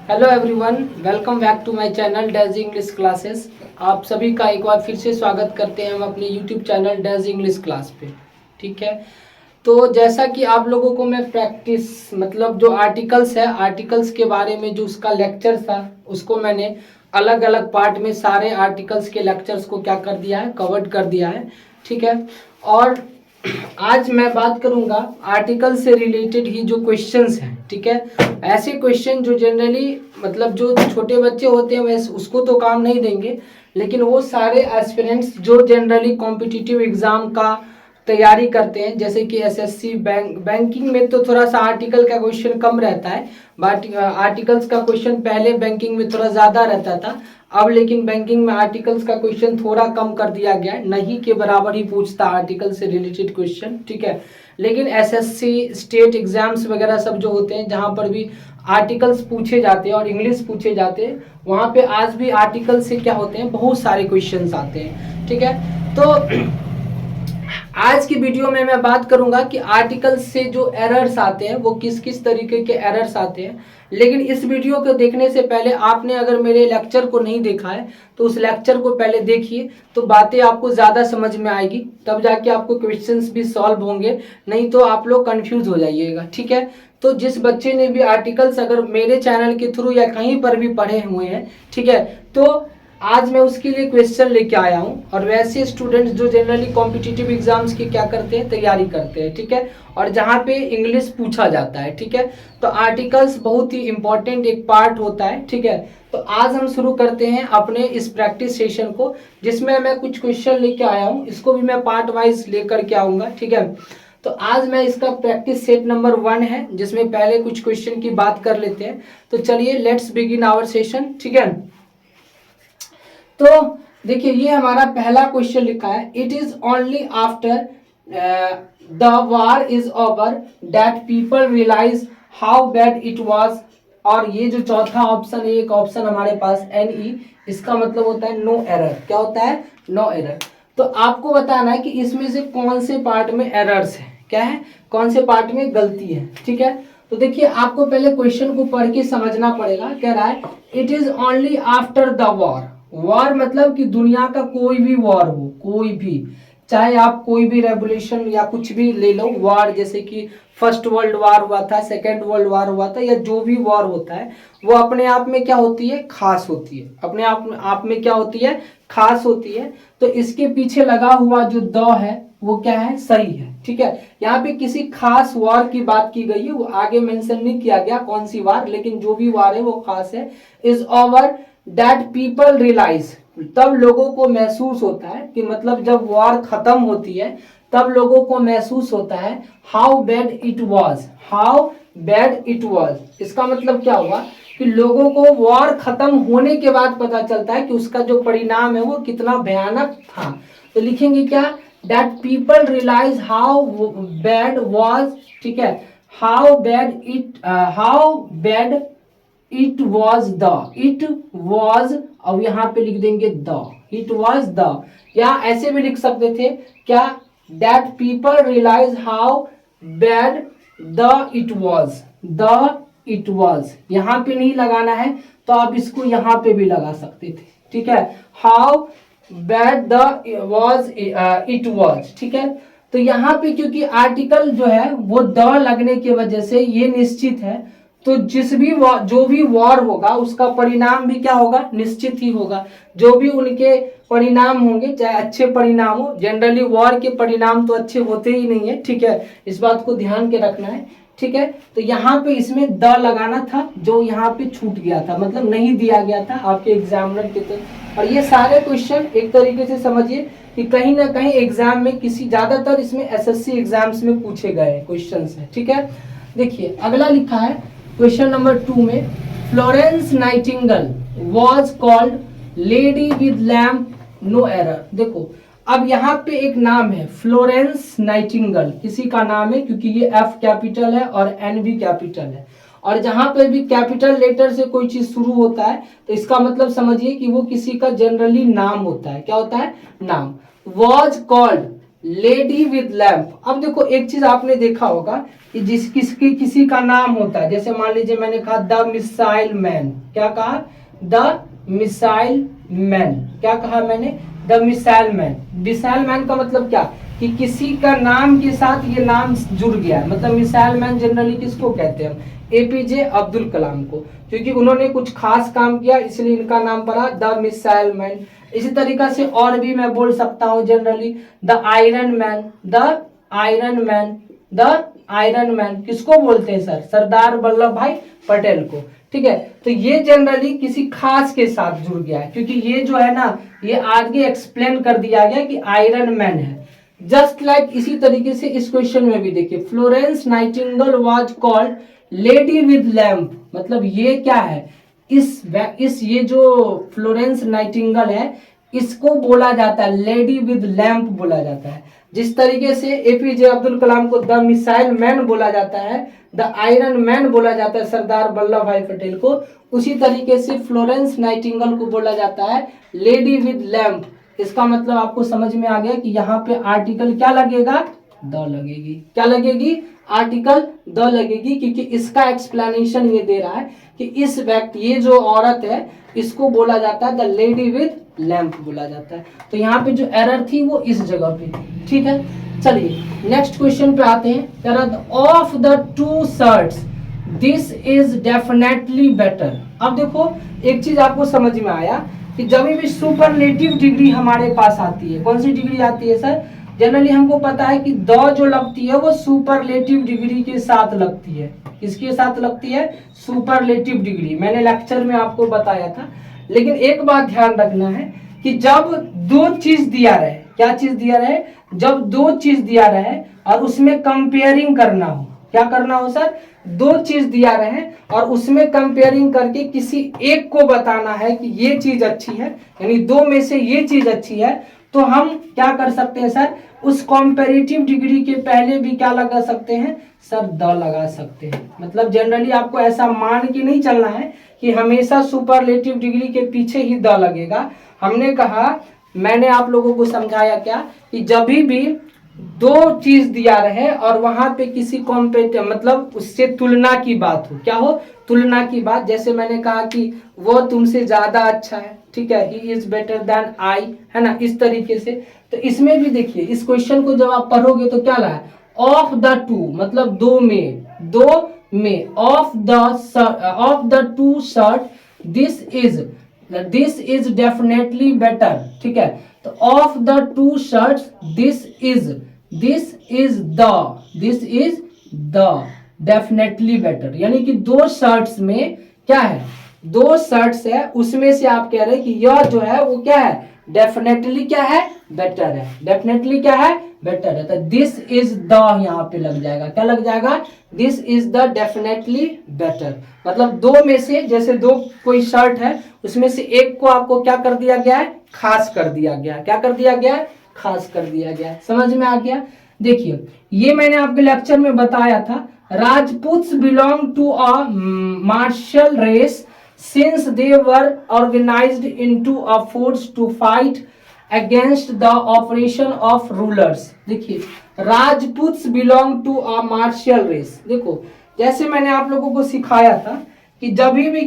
Hello everyone, welcome back to my channel Daz English classes. आप सभी का एक बार फिर से स्वागत करते हैं हम अपने YouTube channel Daz English class पे। ठीक है, तो जैसा कि आप लोगों को मैं प्रैक्टिस मतलब जो आर्टिकल्स है, आर्टिकल्स के बारे में जो उसका लेक्चर था उसको मैंने अलग अलग पार्ट में सारे आर्टिकल्स के लेक्चर्स को क्या कर दिया है, कवर्ड कर दिया है। ठीक है, और आज मैं बात करूंगा आर्टिकल से रिलेटेड ही जो क्वेश्चंस हैं। ठीक है, ऐसे क्वेश्चन जो जनरली मतलब जो छोटे बच्चे होते हैं वैसे उसको तो काम नहीं देंगे, लेकिन वो सारे एस्पिरेंट्स जो जनरली कॉम्पिटिटिव एग्जाम का तैयारी करते हैं, जैसे कि एसएससी बैंकिंग में तो थोड़ा सा आर्टिकल का क्वेश्चन कम रहता है, बट आर्टिकल्स का क्वेश्चन पहले बैंकिंग में थोड़ा ज़्यादा रहता था। अब लेकिन बैंकिंग में आर्टिकल्स का क्वेश्चन थोड़ा कम कर दिया गया है, नहीं के बराबर ही पूछता आर्टिकल से रिलेटेड क्वेश्चन। ठीक है, लेकिन एसएससी स्टेट एग्जाम्स वगैरह सब जो होते हैं जहाँ पर भी आर्टिकल्स पूछे जाते हैं और इंग्लिश पूछे जाते हैं, वहाँ पे आज भी आर्टिकल से क्या होते हैं, बहुत सारे क्वेश्चंस आते हैं। ठीक है, तो आज की वीडियो में मैं बात करूंगा कि आर्टिकल से जो एरर्स आते हैं वो किस किस तरीके के एरर्स आते हैं। लेकिन इस वीडियो को देखने से पहले आपने अगर मेरे लेक्चर को नहीं देखा है तो उस लेक्चर को पहले देखिए, तो बातें आपको ज़्यादा समझ में आएगी, तब जाके आपको क्वेश्चंस भी सॉल्व होंगे, नहीं तो आप लोग कंफ्यूज हो जाइएगा। ठीक है, तो जिस बच्चे ने भी आर्टिकल्स अगर मेरे चैनल के थ्रू या कहीं पर भी पढ़े हुए हैं, ठीक है, तो आज मैं उसके लिए क्वेश्चन लेके आया हूँ। और वैसे स्टूडेंट्स जो जनरली कॉम्पिटिटिव एग्जाम्स की क्या करते हैं, तैयारी करते हैं। ठीक है, और जहाँ पे इंग्लिश पूछा जाता है। ठीक है, तो आर्टिकल्स बहुत ही इंपॉर्टेंट एक पार्ट होता है। ठीक है, तो आज हम शुरू करते हैं अपने इस प्रैक्टिस सेशन को, जिसमें मैं कुछ क्वेश्चन लेके आया हूँ, इसको भी मैं पार्ट वाइज लेकर के आऊँगा। ठीक है, तो आज मैं इसका प्रैक्टिस सेट नंबर 1 है, जिसमें पहले कुछ क्वेश्चन की बात कर लेते हैं। तो चलिए लेट्स बिगिन आवर सेशन। ठीक है, तो देखिए ये हमारा पहला क्वेश्चन लिखा है, it is only after the war is over that people realize how bad it was. और ये जो चौथा ऑप्शन है, एक ऑप्शन हमारे पास NE, इसका मतलब होता है नो एरर। क्या होता है? No error. तो आपको बताना है कि इसमें से कौन से पार्ट में एरर्स है, क्या है, कौन से पार्ट में गलती है। ठीक है, तो देखिए आपको पहले क्वेश्चन को पढ़ के समझना पड़ेगा। कह रहा है it is only after the war. War मतलब कि दुनिया का कोई भी वॉर हो, कोई भी, चाहे आप कोई भी रेवोल्यूशन या कुछ भी ले लो, वॉर जैसे कि फर्स्ट वर्ल्ड वॉर हुआ था, सेकेंड वर्ल्ड वॉर हुआ था, या जो भी वॉर होता है वो अपने आप में क्या होती है, खास होती है। अपने आप में क्या होती है, खास होती है। तो इसके पीछे लगा हुआ जो द है वो क्या है, सही है। ठीक है, यहाँ पे किसी खास वार की बात की गई है, वो आगे मेंशन नहीं किया गया कौन सी वार, लेकिन जो भी वार है वो खास है। Is over that people realize, तब लोगों को महसूस होता है कि मतलब जब वॉर खत्म होती है तब लोगों को महसूस होता है how bad it was, how bad it was. इसका मतलब क्या हुआ कि लोगों को वॉर खत्म होने के बाद पता चलता है कि उसका जो परिणाम है वो कितना भयानक था। तो लिखेंगे क्या, that people realize how bad was. ठीक है, how bad it was the, it was, अब यहाँ पे लिख देंगे द, इट वॉज द, या ऐसे भी लिख सकते थे क्या, that people realize how bad the it was, the it was यहाँ पे नहीं लगाना है तो आप इसको यहाँ पे भी लगा सकते थे। ठीक है, how bad the was it was. ठीक है, तो यहाँ पे क्योंकि आर्टिकल जो है वो द लगने की वजह से ये निश्चित है, तो जो भी वॉर होगा उसका परिणाम भी क्या होगा, निश्चित ही होगा। जो भी उनके परिणाम होंगे, चाहे अच्छे परिणाम हो, जनरली वॉर के परिणाम तो अच्छे होते ही नहीं है। ठीक है, इस बात को ध्यान के रखना है। ठीक है, तो यहाँ पे इसमें द लगाना था, जो यहाँ पे छूट गया था, मतलब नहीं दिया गया था आपके एग्जामिनर के तरफ। और ये सारे क्वेश्चन एक तरीके से समझिए कि कहीं ना कहीं एग्जाम में किसी, ज्यादातर इसमें एसएससी एग्जाम्स में पूछे गए क्वेश्चन है। ठीक है, देखिए अगला लिखा है क्वेश्चन नंबर 2 में, Florence Nightingale was called lady with lamp, no error. देखो अब यहाँ पे एक नाम है फ्लोरेंस नाइटिंगेल, किसी का नाम है, क्योंकि ये F कैपिटल है और N भी कैपिटल है, और जहां पे भी कैपिटल लेटर से कोई चीज शुरू होता है तो इसका मतलब समझिए कि वो किसी का जनरली नाम होता है। क्या होता है, नाम। Was called, lady with lamp. अब देखो एक चीज आपने देखा होगा कि किसी का नाम होता है, जैसे मान लीजिए मैंने कहा द मिसाइल मैन। क्या कहा? The missile man. क्या कहा मैंने? The missile man. Missile man का मतलब क्या कि किसी का नाम के साथ ये नाम जुड़ गया। मतलब मिसाइल मैन जनरली किसको कहते हैं? एपीजे अब्दुल कलाम को, क्योंकि उन्होंने कुछ खास काम किया इसलिए इनका नाम पड़ा द मिसाइल मैन। इसी तरीका से और भी मैं बोल सकता हूँ generally the iron man. The iron man. The iron man किसको बोलते हैं सर? सरदार वल्लभ भाई पटेल को। ठीक है, तो ये जनरली किसी खास के साथ जुड़ गया है, क्योंकि ये जो है ना ये आगे एक्सप्लेन कर दिया गया कि आयरन मैन है। जस्ट लाइक इसी तरीके से इस क्वेश्चन में भी देखिए, Florence Nightingale was called lady with lamp. मतलब ये क्या है? इस ये जो फ्लोरेंस नाइटिंगेल है इसको बोला जाता है लेडी विद लैम्प बोला जाता है। जिस तरीके से एपीजे अब्दुल कलाम को द मिसाइल मैन बोला जाता है, द आयरन मैन बोला जाता है सरदार वल्लभ भाई पटेल को, उसी तरीके से फ्लोरेंस नाइटिंगेल को बोला जाता है लेडी विद लैम्प। इसका मतलब आपको समझ में आ गया कि यहाँ पे आर्टिकल क्या लगेगा? द लगेगी। क्या लगेगी? आर्टिकल द लगेगी, क्योंकि इसका एक्सप्लेनेशन ये दे रहा है कि इस व्यक्ति, ये जो औरत है इसको बोला जाता है द लेडी विद लैम्प बोला जाता है। तो यहाँ पे जो एरर थी वो इस जगह पे। ठीक है, चलिए नेक्स्ट क्वेश्चन पे आते हैं। Of the two shirts this is definitely better. अब देखो एक चीज आपको समझ में आया कि जब भी सुपरलेटिव डिग्री हमारे पास आती है, कौन सी डिग्री आती है सर? जनरली हमको पता है कि द जो लगती है वो सुपरलेटिव डिग्री के साथ लगती है। किसके साथ लगती है? Superlative degree. मैंने लेक्चर में आपको बताया था। लेकिन एक बात ध्यान रखना है कि जब दो चीज दिया रहे, क्या चीज दिया रहे? जब दो चीज दिया रहे और उसमें कंपेयरिंग करना हो, क्या करना हो सर? दो चीज दिया रहे और उसमें कंपेयरिंग करके किसी एक को बताना है कि ये चीज अच्छी है, यानी दो में से ये चीज अच्छी है, तो हम क्या कर सकते हैं सर? उस कॉम्पेरेटिव डिग्री के पहले भी क्या लगा सकते हैं सर? द लगा सकते हैं। मतलब जनरली आपको ऐसा मान के नहीं चलना है कि हमेशा सुपरलेटिव डिग्री के पीछे ही द लगेगा। हमने कहा, मैंने आप लोगों को समझाया क्या कि जब भी दो चीज दिया रहे और वहां पे किसी कॉम्पेटिव मतलब उससे तुलना की बात हो, क्या हो? तुलना की बात। जैसे मैंने कहा कि वो तुमसे ज्यादा अच्छा है, ठीक है, he is better than I, है ना, इस तरीके से। तो इसमें भी देखिए, इस क्वेश्चन को जब आप पढ़ोगे तो क्या रहा है? ऑफ द टू मतलब दो में, दो में, of the two shirt this is definitely better. ठीक है, तो of the two shirts this is the definitely better. यानी कि दो शर्ट्स में क्या है? दो शर्ट्स है, उसमें से आप कह रहे हैं कि यह जो है वो क्या है? डेफिनेटली क्या है? बेटर है। डेफिनेटली क्या है? बेटर है। तो दिस इज द यहाँ पे लग जाएगा। क्या लग जाएगा? This is the definitely better. मतलब दो में से, जैसे दो कोई शर्ट है उसमें से एक को आपको क्या कर दिया गया है? खास कर दिया गया। क्या कर दिया गया? खास कर दिया गया। समझ में आ गया? देखिए, ये मैंने आपके लेक्चर में बताया था, Rajputs belong to a martial race since they were organized into a force to fight against the oppression of rulers। देखिए, Rajputs belong to a martial race. देखो, जैसे मैंने आप लोगों को सिखाया था कि जब भी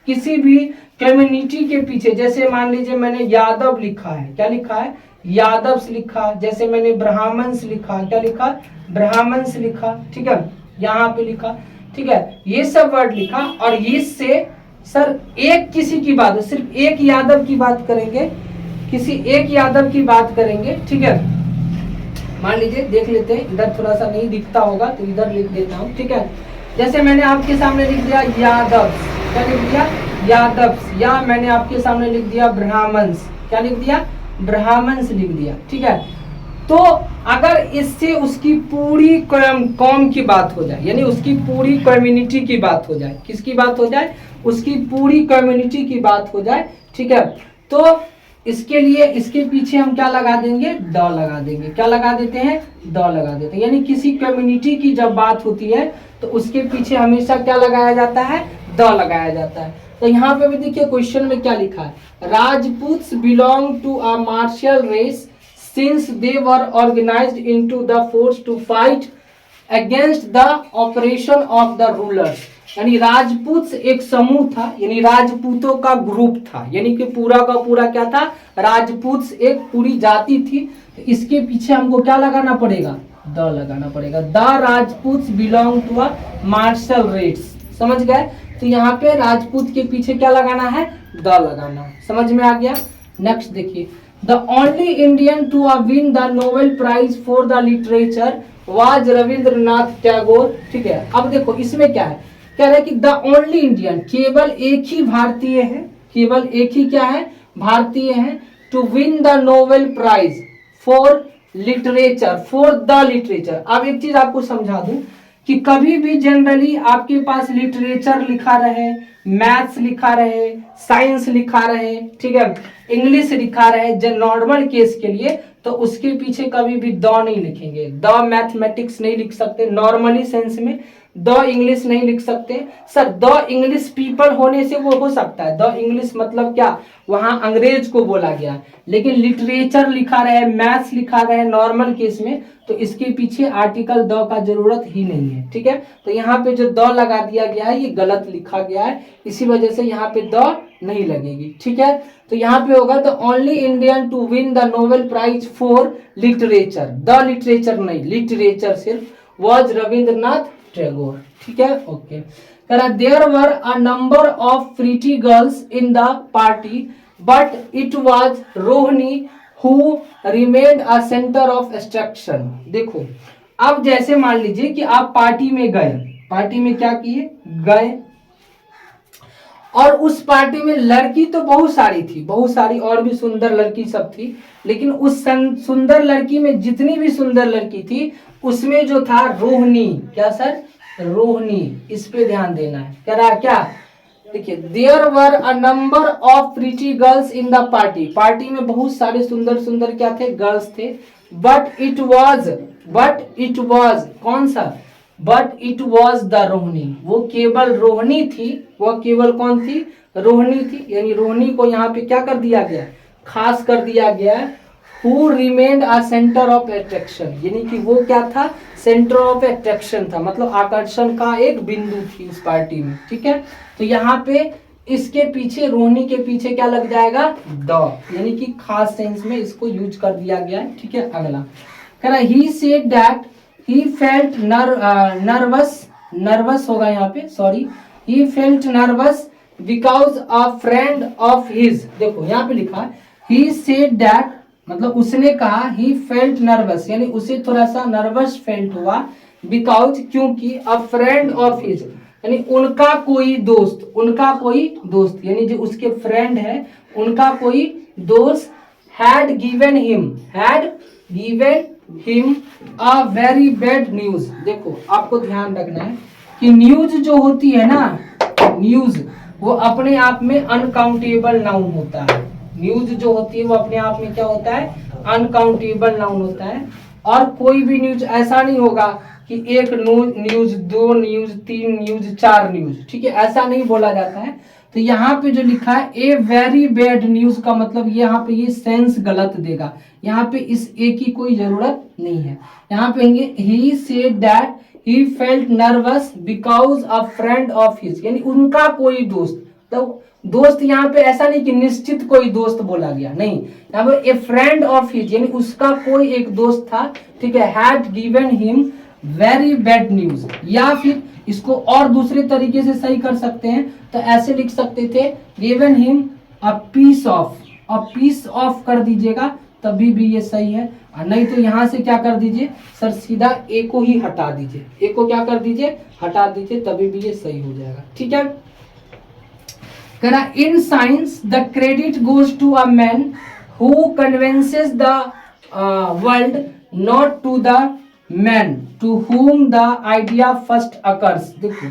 किसी भी कम्युनिटी के पीछे, जैसे मान लीजिए मैंने यादव लिखा है, क्या लिखा है? यादव्स लिखा। जैसे मैंने ब्राह्मण्स लिखा, क्या लिखा? ब्राह्मण्स लिखा। ठीक है, यहाँ पे लिखा। ठीक है, ये सब वर्ड लिखा और इससे सर एक किसी की बात, सिर्फ एक यादव की बात करेंगे, किसी एक यादव की बात करेंगे। ठीक है, मान लीजिए देख लेते हैं, इधर थोड़ा सा नहीं दिखता होगा तो इधर लिख देता हूँ। ठीक है, जैसे मैंने आपके सामने लिख दिया यादव्स, क्या लिख दिया? यादव्स। या मैंने आपके सामने लिख दिया ब्राह्मण्स, क्या लिख दिया? ब्राह्मण्स लिख दिया। ठीक है, तो अगर इससे उसकी पूरी कौम की बात हो जाए, यानी उसकी पूरी कम्युनिटी की बात हो जाए, किसकी बात हो जाए? उसकी पूरी कम्युनिटी की बात हो जाए। ठीक है, तो इसके लिए इसके पीछे हम क्या लगा देंगे? द लगा देंगे। क्या लगा देते हैं? द लगा देते हैं। यानी किसी कम्युनिटी की जब बात होती है तो उसके पीछे हमेशा क्या लगाया जाता है? द लगाया जाता है। तो यहाँ पे भी देखिए क्वेश्चन में क्या लिखा है? Rajputs belong to a martial race since they were organized into the force to fight against the oppression of the rulers। यानी राजपूत एक समूह था, यानी राजपूतों का ग्रुप था, यानी कि पूरा का पूरा क्या था, राजपूत एक पूरी जाति थी। तो इसके पीछे हमको क्या लगाना पड़ेगा, द लगाना पड़ेगा। The Rajput belong to a martial races, समझ गए। तो यहाँ पे राजपूत के पीछे क्या लगाना है, द लगाना। समझ में आ गया। नेक्स्ट देखिए, the only Indian to win the Nobel prize for the literature was Rabindranath Tagore. ठीक है, अब देखो इसमें क्या है, कह रहा है कि द ओनली इंडियन, केवल एक ही भारतीय है, केवल एक ही क्या है, भारतीय है, to win the Nobel prize for literature, for the literature. अब एक चीज आपको समझा दूं कि कभी भी जनरली आपके पास लिटरेचर लिखा रहे, मैथ्स लिखा रहे, साइंस लिखा रहे, ठीक है, इंग्लिश लिखा रहे, जो नॉर्मल केस के लिए, तो उसके पीछे कभी भी द नहीं लिखेंगे। द मैथमेटिक्स नहीं लिख सकते, नॉर्मली सेंस में द इंग्लिश नहीं लिख सकते। सर द इंग्लिश पीपल होने से वो हो सकता है, द इंग्लिश मतलब क्या, वहां अंग्रेज को बोला गया, लेकिन लिटरेचर लिखा रहे, मैथ्स लिखा रहे नॉर्मल केस में, तो इसके पीछे आर्टिकल द का जरूरत ही नहीं है। ठीक है, तो यहाँ पे जो द लगा दिया गया है ये गलत लिखा गया है, इसी वजह से यहाँ पे द नहीं लगेगी। ठीक है, तो यहाँ पे होगा the only Indian to win the Nobel prize for literature, the literature नहीं, लिटरेचर सिर्फ, वॉज रविंद्रनाथ टैगोर। ठीक है, okay. There were a number of pretty girls in the party but it was Rohini who remained a centre of attraction. देखो अब जैसे मान लीजिए कि आप पार्टी में गए, पार्टी में क्या किए, गए, और उस पार्टी में लड़की तो बहुत सारी थी, बहुत सारी और भी सुंदर लड़की सब थी, लेकिन उस सुंदर लड़की में जितनी भी सुंदर लड़की थी उसमें जो था रोहिणी, क्या सर, रोहिणी, इस पे ध्यान देना है। कह रहा क्या, देखिए, there were a number of pretty girls in the party, party में बहुत सारे सुंदर सुंदर क्या थे, गर्ल्स थे, बट इट वाज कौन सा, but it was the Rohini, वो केवल रोहिणी थी, वो केवल कौन थी, रोहिणी थी, यानी रोहिणी को यहाँ पे क्या कर दिया गया, खास कर दिया गया है। Who remained a centre of attraction, यानी कि वो क्या था, सेंटर ऑफ अट्रैक्शन था, मतलब आकर्षण का एक बिंदु थी उस पार्टी में। ठीक है, तो यहाँ पे इसके पीछे, रोहिणी के पीछे क्या लग जाएगा, द, यानी कि खास सेंस में इसको यूज कर दिया गया है। ठीक है, अगला कह रहा he said that he felt nervous होगा यहाँ पे, sorry, he felt nervous because a friend of his, देखो यहाँ पे लिखा he said that, मतलब उसने कहा, he felt nervous, यानी उसे थोड़ा सा नर्वस फेल्ट हुआ, because क्योंकि a friend of his, यानी उनका कोई दोस्त, उनका कोई दोस्त, यानी जो उसके फ्रेंड है उनका कोई दोस्त, had given him a very bad news। देखो आपको ध्यान रखना है कि न्यूज जो होती है ना, न्यूज वो अपने आप में अनकाउंटेबल नाउन होता है, न्यूज जो होती है वो अपने आप में क्या होता है, अनकाउंटेबल नाउन होता है। और कोई भी न्यूज ऐसा नहीं होगा कि एक न्यूज, दो न्यूज, तीन न्यूज, चार न्यूज, ठीक है, ऐसा नहीं बोला जाता है। तो यहाँ पे जो लिखा है ए वेरी बैड न्यूज का मतलब यहाँ पे ये सेंस गलत देगा, यहाँ पे इस ए की कोई जरूरत नहीं है। यहाँ पे he said that he felt nervous because a friend of his, यानी उनका कोई दोस्त, तो दोस्त यहाँ पे ऐसा नहीं कि निश्चित कोई दोस्त बोला गया, नहीं, यहाँ पे ए फ्रेंड ऑफ हिज, यानी उसका कोई एक दोस्त था, ठीक है, had given him very bad news. या फिर इसको और दूसरे तरीके से सही कर सकते हैं, तो ऐसे लिख सकते थे given him a piece of कर दीजिएगा, तभी भी ये सही है। और नहीं तो यहाँ से क्या कर दीजिए सर, सीधा ए को ही हटा दीजिए, ए को क्या कर दीजिए, हटा दीजिए, तभी भी ये सही हो जाएगा। ठीक है, कहना in science the credit goes to a man who convinces the world, not to the man to whom the idea first occurs। देखो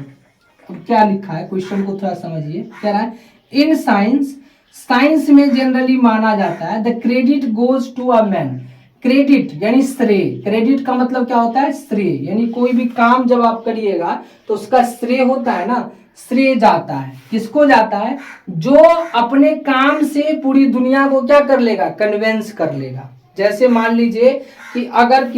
अब क्या लिखा है, क्वेश्चन को थोड़ा समझिए। कह रहा है इन साइंस, साइंस में जनरली माना जाता है the credit goes to a man, credit यानी श्रेय, क्रेडिट का मतलब क्या होता है, श्रेय, यानी कोई भी काम जब आप करिएगा तो उसका श्रेय होता है ना, श्रेय जाता है, किसको जाता है, जो अपने काम से पूरी दुनिया को क्या कर लेगा, कन्वेंस कर लेगा। जैसे मान लीजिए कि अगर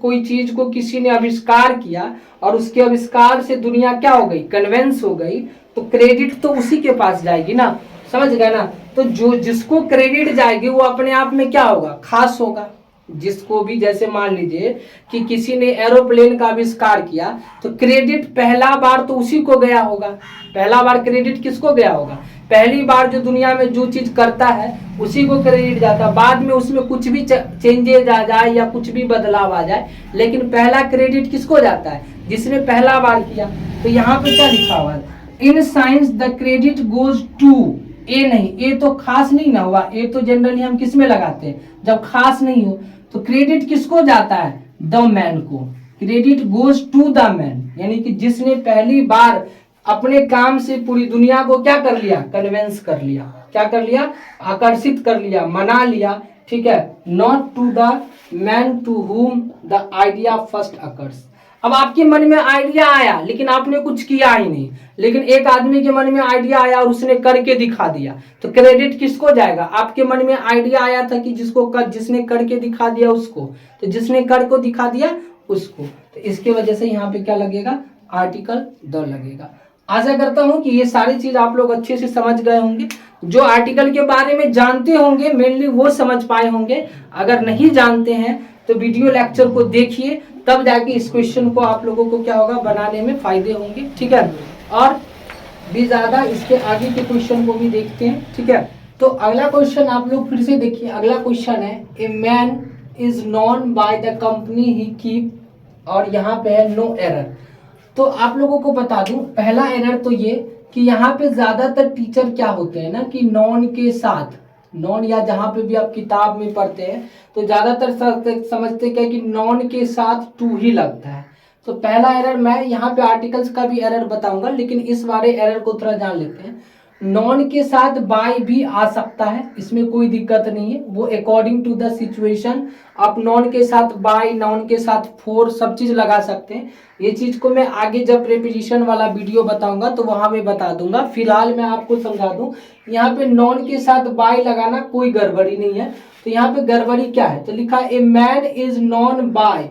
कोई चीज को किसी ने आविष्कार किया और उसके आविष्कार से दुनिया क्या हो गई, कन्वेंस हो गई, तो क्रेडिट तो उसी के पास जाएगी ना, समझ गए ना। तो जो जिसको क्रेडिट जाएगी वो अपने आप में क्या होगा, खास होगा। जिसको भी, जैसे मान लीजिए कि किसी ने एरोप्लेन का आविष्कार किया तो क्रेडिट पहला बार तो उसी को गया होगा। पहला बार क्रेडिट किसको गया होगा, पहली बार जो दुनिया में जो चीज करता है उसी को क्रेडिट जाता है। बाद में उसमें कुछ भी चेंजेज आ जाए या कुछ भी बदलाव आ जाए, लेकिन पहला क्रेडिट किसको जाता है, जिसने पहला बार किया। तो यहाँ पे क्या लिखा हुआ है, in science the credit goes to A, नहीं ए तो खास नहीं ना हुआ, ए तो जनरली हम किस में लगाते हैं जब खास नहीं हो। तो क्रेडिट किसको जाता है, द मैन को, credit goes to the man, यानी कि जिसने पहली बार अपने काम से पूरी दुनिया को क्या कर लिया, कन्वेंस कर लिया, क्या कर लिया, आकर्षित कर लिया, मना लिया, ठीक है। Not to the man to whom the idea first occurs. अब आपके मन में आइडिया आया लेकिन आपने कुछ किया ही नहीं, लेकिन एक आदमी के मन में आइडिया आया और उसने करके दिखा दिया, तो क्रेडिट किसको जाएगा, आपके मन में आइडिया आया था कि जिसने करके दिखा दिया उसको, तो जिसने कर को दिखा दिया उसको। तो इसके वजह से यहाँ पे क्या लगेगा, आर्टिकल द लगेगा। आशा करता हूं कि ये सारी चीज आप लोग अच्छे से समझ गए होंगे। जो आर्टिकल के बारे में जानते होंगे मेनली वो समझ पाए होंगे, अगर नहीं जानते हैं तो वीडियो लेक्चर को देखिए, तब जाके इस क्वेश्चन को आप लोगों को क्या होगा, बनाने में फायदे होंगे, ठीक है। और भी ज्यादा इसके आगे के क्वेश्चन को भी देखते हैं, ठीक है। तो अगला क्वेश्चन आप लोग फिर से देखिए। अगला क्वेश्चन है, a man is known by the company he keep, और यहाँ पे है नो एरर। तो आप लोगों को बता दूं, पहला एरर तो ये कि यहाँ पे ज्यादातर टीचर क्या होते हैं ना कि नॉन के साथ, नॉन या जहाँ पे भी आप किताब में पढ़ते हैं तो ज्यादातर समझते क्या कि नॉन के साथ टू ही लगता है। तो पहला एरर, मैं यहाँ पे आर्टिकल्स का भी एरर बताऊंगा, लेकिन इस बारे एरर को थोड़ा जान लेते हैं। नॉन के साथ बाय भी आ सकता है, इसमें कोई दिक्कत नहीं है, वो अकॉर्डिंग टू द सिचुएशन आप नॉन के साथ बाय, नॉन के साथ फोर सब चीज लगा सकते हैं। ये चीज को मैं आगे जब प्रीपोजिशन वाला वीडियो बताऊंगा तो वहां पे बता दूंगा, फिलहाल मैं आपको समझा दूं। यहाँ पे नॉन के साथ बाय लगाना कोई गड़बड़ी नहीं है। तो यहाँ पे गड़बड़ी क्या है, तो लिखा a man is known by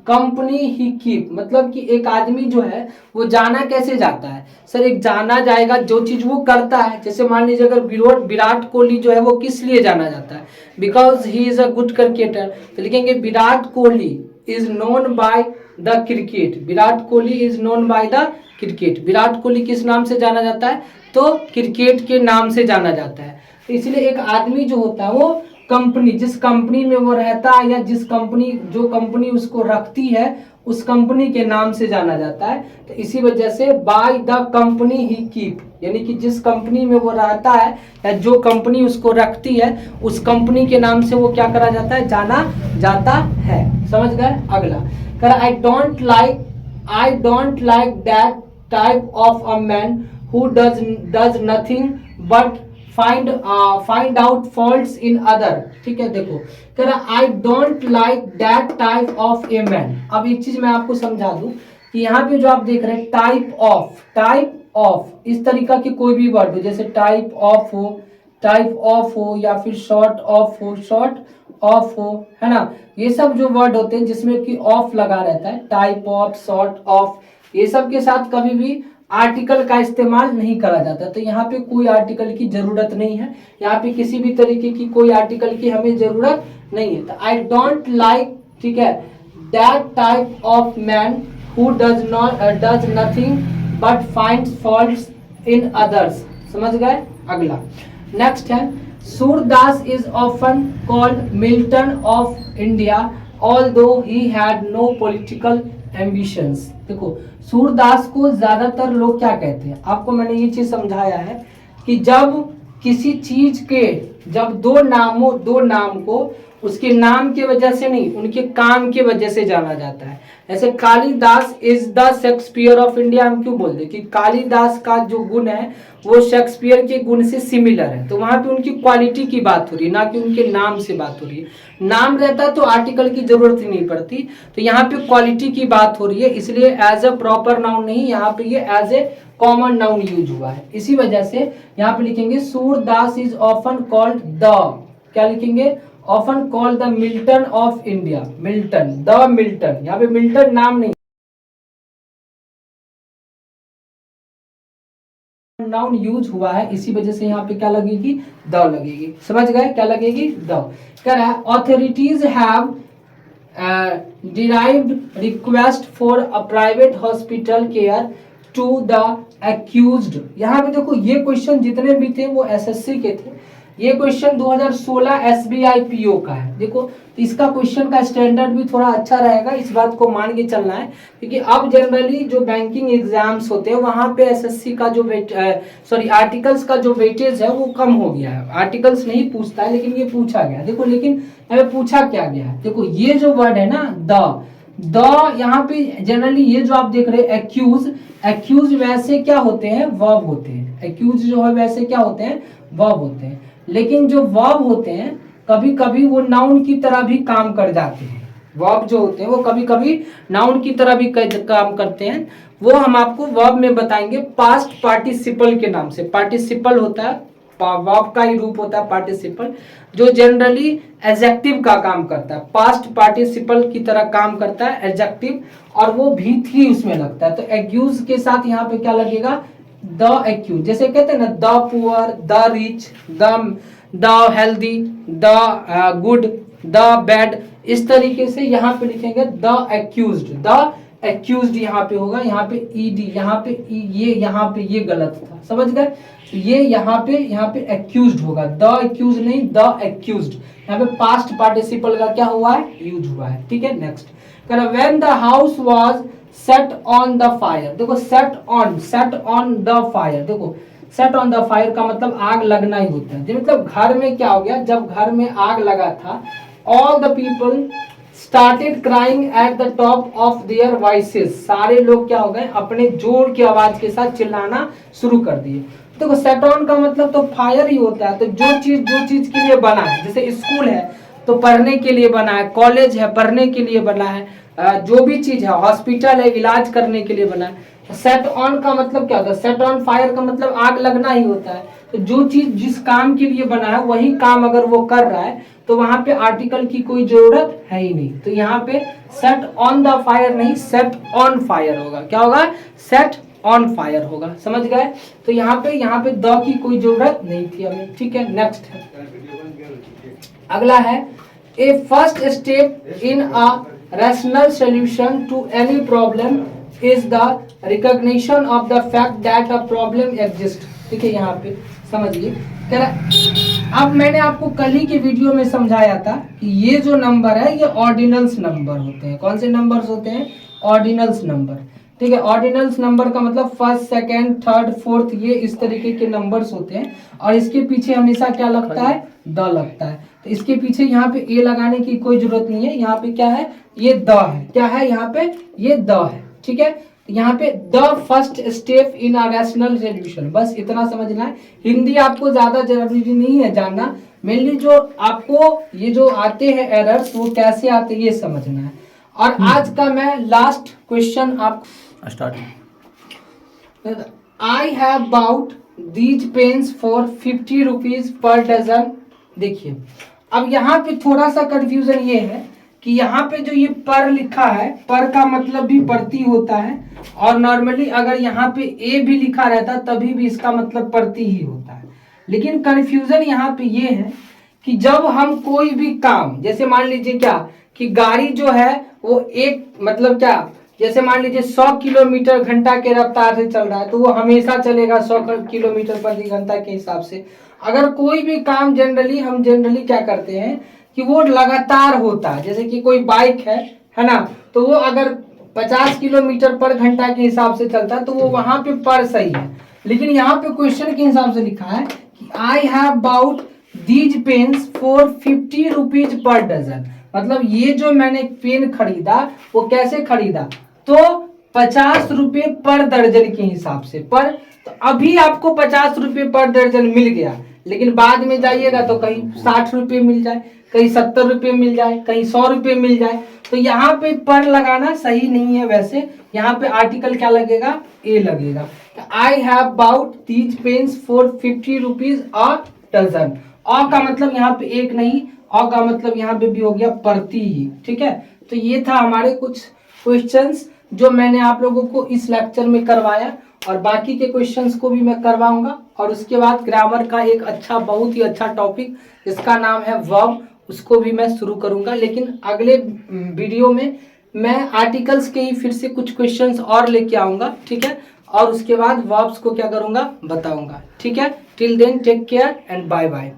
company he keep, मतलब कि एक आदमी जो है वो जाना कैसे जाता है, सर एक जाना जाएगा जो चीज वो करता है। जैसे मान लीजिए अगर विराट कोहली जो है वो किस लिए जाना जाता है, because he is a good cricketer, तो लिखेंगे Virat Kohli is known by the cricket, Virat Kohli is known by the cricket. Virat Kohli किस नाम से जाना जाता है, तो क्रिकेट के नाम से जाना जाता है। तो इसलिए एक आदमी जो होता है वो कंपनी, जिस कंपनी में वो रहता है या जो कंपनी उसको रखती है उस कंपनी के नाम से जाना जाता है। तो इसी वजह से by the company he keep, यानी कि जिस कंपनी में वो रहता है या जो कंपनी उसको रखती है उस कंपनी के नाम से वो क्या करा जाता है, जाना जाता है। समझ गए। अगला कर, I don't like that type of a man who does nothing but find out faults in other. ठीक है, देखो कह रहा I don't like that type of a man. अब एक चीज मैं आपको समझा दूं कि यहाँ पे जो आप देख रहे हैं टाइप ऑफ इस तरीका के कोई भी वर्ड हो, जैसे टाइप ऑफ हो या फिर शॉर्ट ऑफ हो, है ना, ये सब जो वर्ड होते हैं जिसमें कि ऑफ लगा रहता है, टाइप ऑफ, शॉर्ट ऑफ, ये सब के साथ कभी भी आर्टिकल का इस्तेमाल नहीं करा जाता। तो यहाँ पे कोई आर्टिकल की जरूरत नहीं है, यहाँ पे किसी भी तरीके की कोई आर्टिकल की हमें जरूरत नहीं है। तो आई डोंट लाइक, ठीक है, that type of man who does nothing but finds faults in others. समझ गए। अगला नेक्स्ट है, Surdas is often called Milton of India although he had no political ambitions. देखो सूरदास को ज्यादातर लोग क्या कहते हैं, आपको मैंने ये चीज समझाया है कि जब किसी चीज के जब दो नाम को उसके नाम की वजह से नहीं उनके काम की वजह से जाना जाता है। ऐसे Kalidas is the Shakespeare of India, हम क्यों बोलते हैं कि कालिदास का जो गुण है वो शेक्सपियर के गुण से सिमिलर है। तो वहां पे उनकी क्वालिटी की बात हो रही है, ना कि उनके नाम से बात हो रही है। नाम रहता तो आर्टिकल की जरूरत ही नहीं पड़ती। तो यहाँ पे क्वालिटी की बात हो रही है, इसलिए एज अ प्रॉपर नाउन नहीं, यहाँ पे ये as a common noun use हुआ है। इसी वजह से यहाँ पे लिखेंगे Surdas is often called the, क्या लिखेंगे, often called the Milton of India, Milton, the Milton, यहाँ पे मिल्टन नाम नहीं, नाउन यूज हुआ है, इसी वजह से यहाँ पे क्या लगेगी, द लगेगी। समझ गए, क्या लगेगी, द। कह रहा है authorities have derived request for a private hospital care to the accused। यहाँ पे देखो ये क्वेश्चन जितने भी थे वो एसएससी के थे। ये क्वेश्चन 2016 एसबीआई पीओ का है। देखो तो इसका क्वेश्चन का स्टैंडर्ड भी थोड़ा अच्छा रहेगा, इस बात को मान के चलना है, क्योंकि अब जनरली जो बैंकिंग एग्जाम्स होते हैं वहां पे एसएससी का जो आर्टिकल्स का जो वेटेज है वो कम हो गया है। आर्टिकल्स नहीं पूछता है लेकिन ये पूछा गया। देखो लेकिन हमें पूछा क्या गया है, देखो ये जो वर्ड है ना द यहाँ पे जनरली ये जो आप देख रहे हैं एक्यूज, एक्यूज वैसे क्या होते हैं, वर्ब होते हैं। एक्यूज जो है वैसे क्या होते हैं, वर्ब होते हैं। लेकिन जो वर्ब होते हैं कभी कभी वो नाउन की तरह भी काम कर जाते हैं। वर्ब जो होते हैं वो कभी कभी नाउन की तरह भी काम करते हैं। वो हम आपको वर्ब में बताएंगे पास्ट पार्टिसिपल के नाम से। पार्टिसिपल होता है, वर्ब का ही रूप होता है पार्टिसिपल, जो जनरली एडजेक्टिव का काम करता है। पास्ट पार्टिसिपल की तरह काम करता है एडजेक्टिव, और वो भी थी उसमें लगता है। तो एक्यूज के साथ यहाँ पे क्या लगेगा, द एक्यूज। जैसे कहते हैं ना the poor, the rich, the healthy, the good, the bad, इस तरीके से यहाँ पे लिखेंगे द एक्यूज्ड। द एक्यूज्ड यहाँ पे होगा, यहाँ पे ईडी, यहाँ पे यहाँ पे ये गलत था, समझ गए। ये यहाँ पे एक्यूज्ड होगा, द एक्यूज नहीं, द एक्यूज्ड। यहाँ पे पास्ट पार्टिसिपल का क्या हुआ है, यूज हुआ है। ठीक है, नेक्स्ट कह रहा when the house was set on the fire. देखो सेट ऑन द फायर, देखो सेट ऑन द फायर का मतलब आग लगना ही होता है। मतलब घर में क्या हो गया, जब घर में आग लगा था, all the people started crying at the top of their voices. सारे लोग क्या हो गए, अपने जोर की आवाज के साथ चिल्लाना शुरू कर दिए। देखो सेट ऑन का मतलब तो फायर ही होता है। तो जो चीज के लिए बना है, जैसे स्कूल है तो पढ़ने के लिए बना है, कॉलेज है पढ़ने के लिए बना है, जो भी चीज है, हॉस्पिटल है इलाज करने के लिए बना है। सेट ऑन का मतलब क्या होता है, सेट ऑन फायर का मतलब आग लगना ही होता है। तो जो चीज जिस काम के लिए बना है वही काम अगर वो कर रहा है तो वहां पे आर्टिकल की कोई जरूरत है ही नहीं। तो यहाँ पे सेट ऑन द फायर नहीं, सेट ऑन फायर होगा। क्या होगा, सेट ऑन फायर होगा, समझ गए। तो यहाँ पे द की कोई जरूरत नहीं थी हमें। ठीक है, नेक्स्ट है, अगला है a first step in a rational solution to any problem is the recognition of the fact that a problem exist. ठीक है, यहाँ पे समझिए, कह रहा अब मैंने आपको कल ही के वीडियो में समझाया था कि ये जो नंबर है ये ऑर्डिनल्स नंबर होते हैं। कौन से नंबर्स होते हैं, ऑर्डिनल्स नंबर। ठीक है, ऑर्डिनल्स नंबर का मतलब फर्स्ट, सेकंड, थर्ड, फोर्थ, ये इस तरीके के नंबर्स होते हैं। और इसके पीछे हमेशा क्या लगता है, द लगता है। तो इसके पीछे यहाँ पे ए लगाने की कोई जरूरत नहीं है। यहाँ पे क्या है, ये द है। क्या है यहाँ पे, ये द है। ठीक है, यहाँ पे the first step in a rational solution, बस इतना समझना है। हिंदी आपको ज्यादा जरूरी नहीं है जानना, मेनली जो आपको ये जो आते हैं एरर्स वो कैसे आते हैं ये समझना है। और आज का मैं लास्ट क्वेश्चन आप start. I have bought these pens for 50 rupees per dozen. देखिए अब यहाँ पे थोड़ा सा कंफ्यूजन ये है कि यहाँ पे जो ये पर लिखा है, पर का मतलब भी प्रति होता है, और नॉर्मली अगर यहाँ पे ए भी लिखा रहता तभी भी इसका मतलब प्रति ही होता है। लेकिन कंफ्यूजन यहाँ पे ये है कि जब हम कोई भी काम, जैसे मान लीजिए क्या कि गाड़ी जो है वो एक मतलब क्या, जैसे मान लीजिए 100 किलोमीटर घंटा के रफ्तार से चल रहा है तो वो हमेशा चलेगा 100 किलोमीटर प्रति घंटा के हिसाब से। अगर कोई भी काम हम जनरली क्या करते हैं कि वो लगातार होता है, जैसे कि कोई बाइक है ना, तो वो अगर 50 किलोमीटर पर घंटा के हिसाब से चलता है तो वो वहां पे पर सही है। लेकिन यहाँ पे क्वेश्चन के हिसाब से लिखा है कि I have bought these pens for 50 rupees per dozen. मतलब ये जो मैंने पेन खरीदा वो कैसे खरीदा, तो 50 रुपये पर दर्जन के हिसाब से। पर तो अभी आपको 50 रुपये पर दर्जन मिल गया, लेकिन बाद में जाइएगा तो कहीं 60 रुपये मिल जाए, कहीं 70 रुपये मिल जाए, कहीं 100 रुपये मिल जाए। तो यहाँ पे पर लगाना सही नहीं है। वैसे यहाँ पे आर्टिकल क्या लगेगा, ए लगेगा। I have bought these pens for 50 rupees a dozen. A का मतलब यहाँ पे एक नहीं, अ का मतलब यहाँ पे भी हो गया प्रति ही। ठीक है, तो ये था हमारे कुछ क्वेश्चंस जो मैंने आप लोगों को इस लेक्चर में करवाया, और बाकी के क्वेश्चंस को भी मैं करवाऊंगा। और उसके बाद ग्रामर का एक अच्छा, बहुत ही अच्छा टॉपिक जिसका नाम है वर्ब, उसको भी मैं शुरू करूंगा। लेकिन अगले वीडियो में मैं आर्टिकल्स के ही फिर से कुछ क्वेश्चंस और लेके आऊंगा। ठीक है, और उसके बाद वर्ब्स को क्या करूंगा बताऊंगा। ठीक है, till then take care and bye bye.